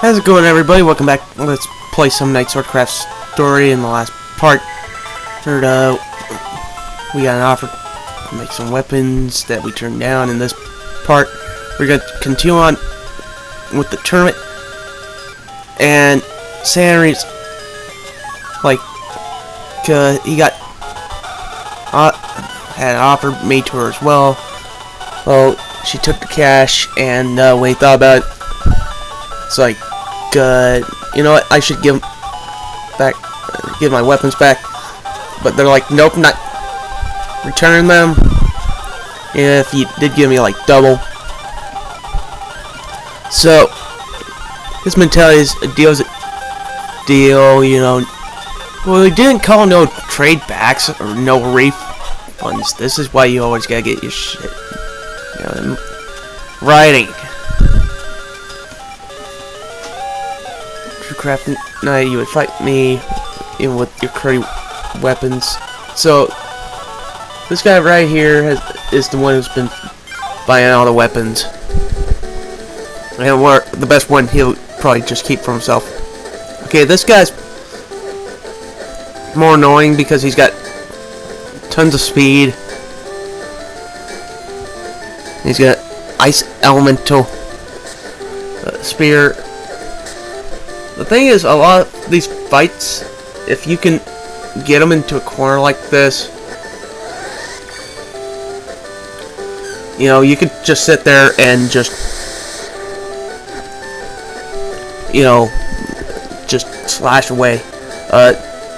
How's it going, everybody? Welcome back. Let's play Summon Night Swordcraft Story. In the last part, we got an offer to make some weapons that we turned down. In this part, we're going to continue on with the tournament. And Sanry's like, he got had an offer made to her as well. Well, she took the cash, and when he thought about it, it's like, you know what, I should give my weapons back. But they're like, nope, not returning them. If you did give me like double. So his mentality is a deal's a deal, you know. Well, they didn't call no trade backs or no refunds. This is why you always gotta get your shit, you know, writing. Crafting Night, you would fight me even with your curry weapons. So this guy right here is the one who's been buying all the weapons, and the best one he'll probably just keep for himself. Okay, this guy's more annoying because he's got tons of speed. He's got ice elemental spear. The thing is, a lot of these fights, if you can get them into a corner like this, you know, you could just sit there and just, you know, just slash away.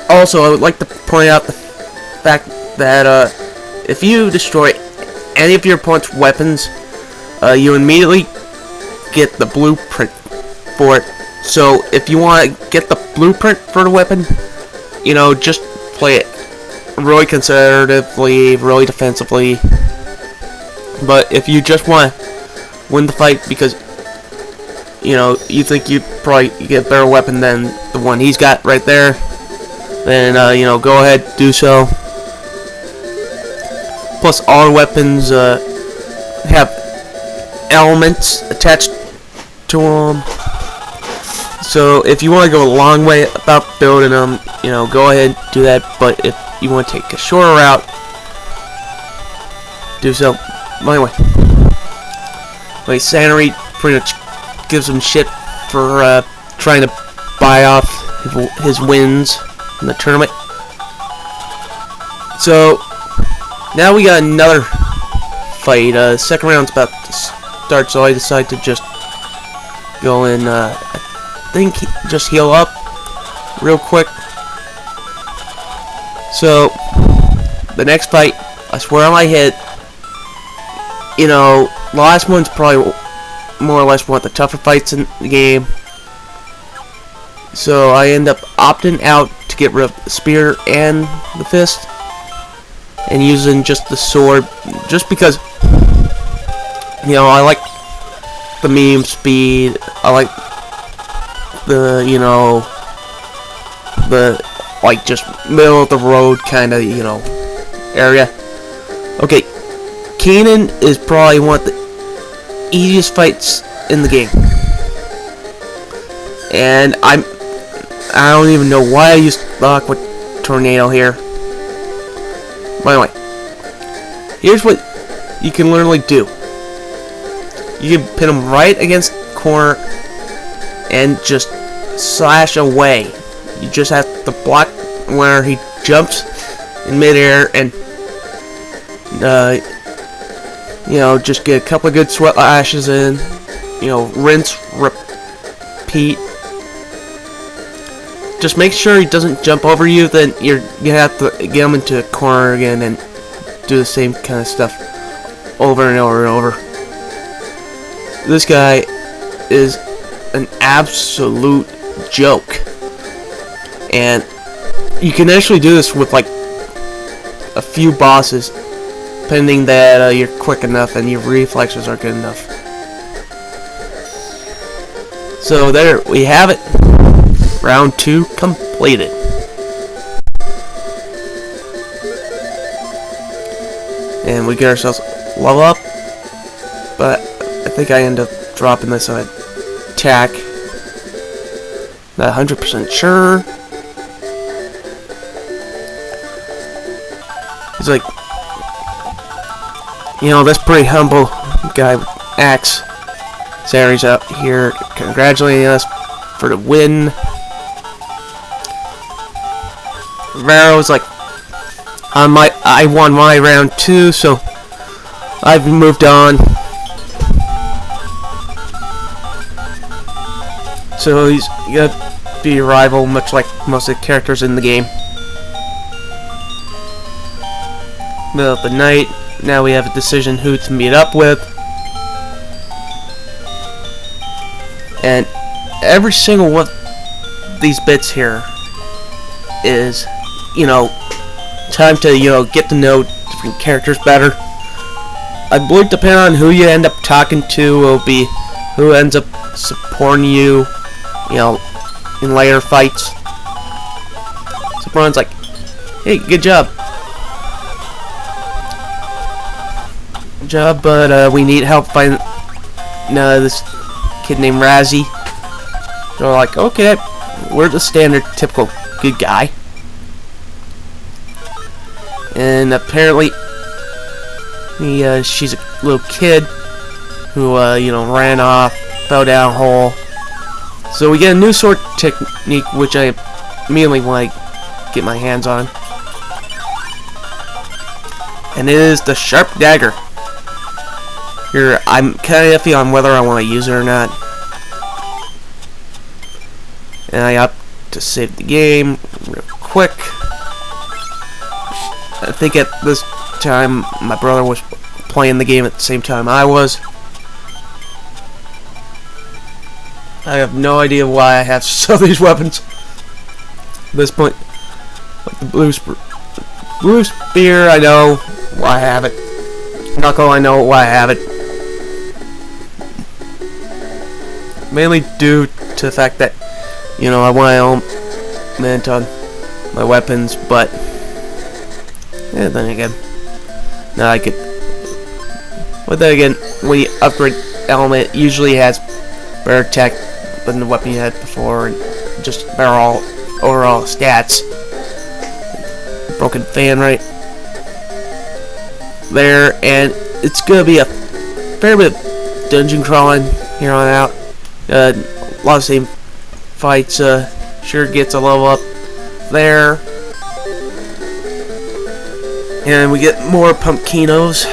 Also, I would like to point out the fact that if you destroy any of your opponent's weapons, you immediately get the blueprint for it. So if you want to get the blueprint for the weapon, you know, just play it really conservatively, really defensively. But if you just want to win the fight because, you know, you think you'd probably get a better weapon than the one he's got right there, then, you know, go ahead, do so. Plus, all weapons have elements attached to them. So if you want to go a long way about building them, you know, go ahead and do that. But if you want to take a shorter route, do so. Anyway, Sanry pretty much gives him shit for trying to buy off his wins in the tournament. So now we got another fight. Second round's about to start, so I decided to just go in. Just heal up real quick. So the next fight, I swear on my head, you know, the last one's probably more or less one of the tougher fights in the game. So I end up opting out to get rid of the spear and the fist, and using just the sword, just because, you know, I like the meme speed. I like the, you know, the, like, just middle of the road kind of, you know, area. Okay, Kanan is probably one of the easiest fights in the game, and I don't even know why I used the Aqua Tornado here. By the way, here's what you can literally do. You can pin him right against the corner and just slash away. You just have to block where he jumps in midair, and you know, just get a couple of good slashes in. You know, rinse, repeat. Just make sure he doesn't jump over you. Then you have to get him into a corner again and do the same kind of stuff over and over and over. This guy is an absolute joke, and you can actually do this with like a few bosses, pending that you're quick enough and your reflexes are good enough. So there we have it, round 2 completed. And we get ourselves level up, but I think I end up dropping this on attack Not 100% sure. He's like, you know, this pretty humble guy with axe. Sary's out here congratulating us for the win. Varil's like, I won my round too, so I've moved on. So he's gonna be a rival, much like most of the characters in the game. Middle of the night. Now we have a decision who to meet up with. And every single one of these bits here is, you know, time to, you know, get to know different characters better. I believe depending on who you end up talking to will be who ends up supporting you, you know, in later fights. So Brian's like, hey, good job. Good job, but we need help finding this kid named Razzie. So we're like, okay, we're the standard, typical good guy. And apparently, she's a little kid who, you know, ran off, fell down a hole. So we get a new sword technique, which I immediately want to get my hands on. And it is the sharp dagger. Here, I'm kind of iffy on whether I want to use it or not. And I opt to save the game real quick. I think at this time my brother was playing the game at the same time I was. I have no idea why I have some of these weapons. At this point, like the blue spear, I know why I have it. Knuckle, I know why I have it. Mainly due to the fact that, you know, I want to element on my weapons, but yeah, then again, now I could. But then again, when you upgrade element, it usually has better attack than the weapon you had before, and just better overall stats. Broken fan right there, and it's gonna be a fair bit of dungeon crawling here on out. A lot of the same fights. Sure gets a level up there. And we get more pumpkinos.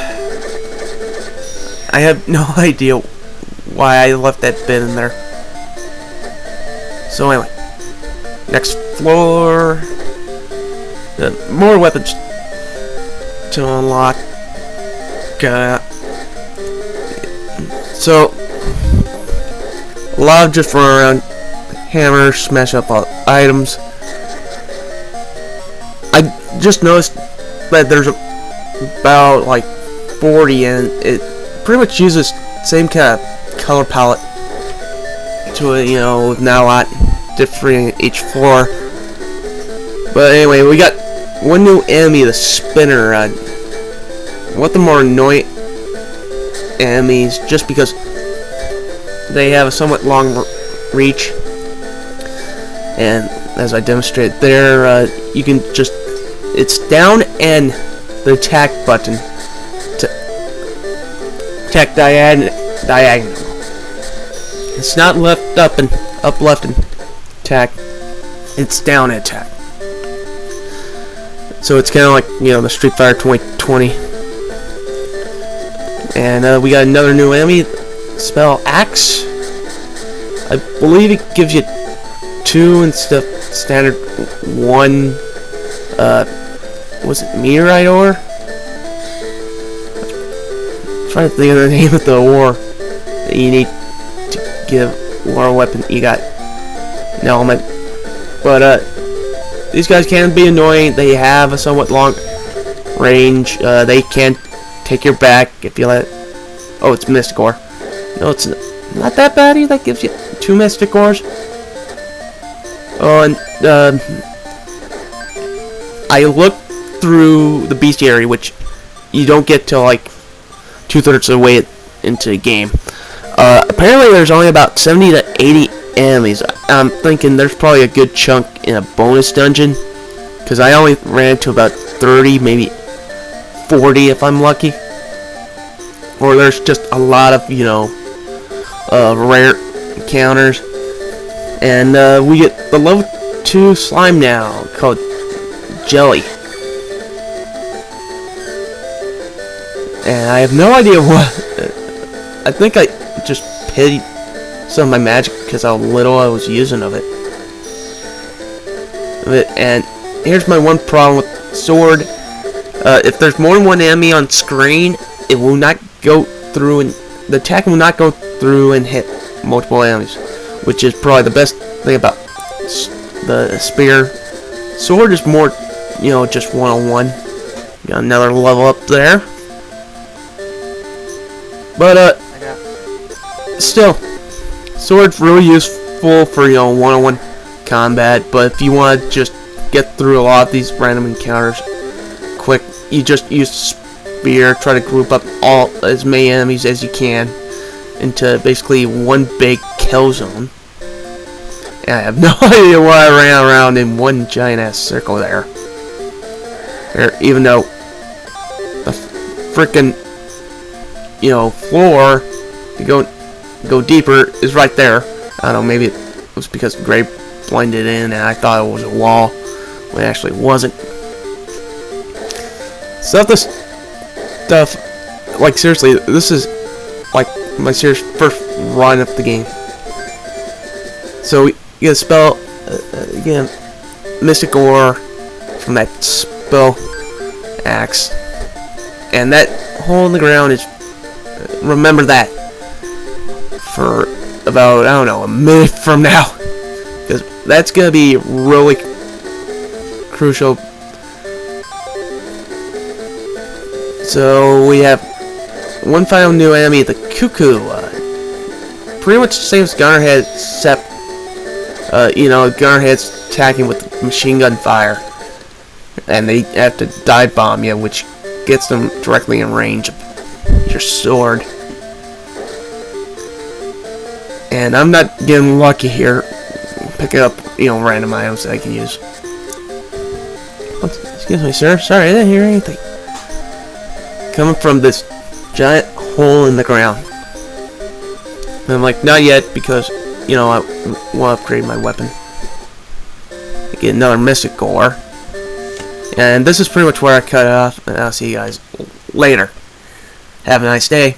I have no idea why I left that bit in there. So anyway, next floor. More weapons to unlock. So a lot of just run around, hammer, smash up all items. I just noticed that there's about like 40, and it pretty much uses same kind of color palette to it, you know, with now a lot different each floor. But anyway, we got one new enemy, the spinner. One of the more annoying enemies, just because they have a somewhat long reach, and as I demonstrated there, you can just, it's down and the attack button to attack diagonal. It's not left up and up left and attack, it's down and attack. So it's kind of like, you know, the Street Fighter 2020. And we got another new enemy, spell Axe. I believe it gives you 2 instead of standard 1. Was it meteorite ore? I'm trying to think of the name of the ore that you need to give war weapon. You got an element, but these guys can be annoying. They have a somewhat long range. They can take your back if you let. Oh, it's mystic ore. No, it's not that bad. That gives you 2 mystic ores. Oh, and I looked through the bestiary, which you don't get till like 2/3 of the way into the game. Apparently there's only about 70 to 80 enemies. I'm thinking there's probably a good chunk in a bonus dungeon, because I only ran into about 30, maybe 40 if I'm lucky. Or there's just a lot of, you know, rare encounters. And we get the level 2 slime now, called Jelly. And I have no idea what. I think I just pitied some of my magic because how little I was using of it. And here's my one problem with sword. If there's more than one enemy on screen, it will not go through, and the attack will not go through and hit multiple enemies, which is probably the best thing about the spear. Sword is more, you know, just one-on-one. Got another level up there. But still, sword's really useful for, you know, one-on-one combat. But if you want to just get through a lot of these random encounters quick, you just use spear. Try to group up as many enemies as you can into basically one big kill zone. And I have no idea why I ran around in one giant ass circle there. Even though the frickin', you know, floor to go deeper is right there. I don't know, maybe it was because gray blended in and I thought it was a wall when it actually wasn't. So this stuff, like, seriously, this is like my serious first run of the game. So you get a spell, again, Mystic Ore from that spell axe, and that hole in the ground is, remember that for about, I don't know, a minute from now, because that's gonna be really crucial. So we have one final new enemy, the Cuckoo. Pretty much the same as Gunnerhead, except you know, Gunnerhead's attacking with machine gun fire, and they have to dive bomb you, which gets them directly in range of your sword. And I'm not getting lucky here, picking up, you know, random items that I can use. Excuse me, sir. Sorry, I didn't hear anything. Coming from this giant hole in the ground. And I'm like, not yet, because, you know, I want to upgrade my weapon. Get another Mystic Ore. And this is pretty much where I cut it off, and I'll see you guys later. Have a nice day.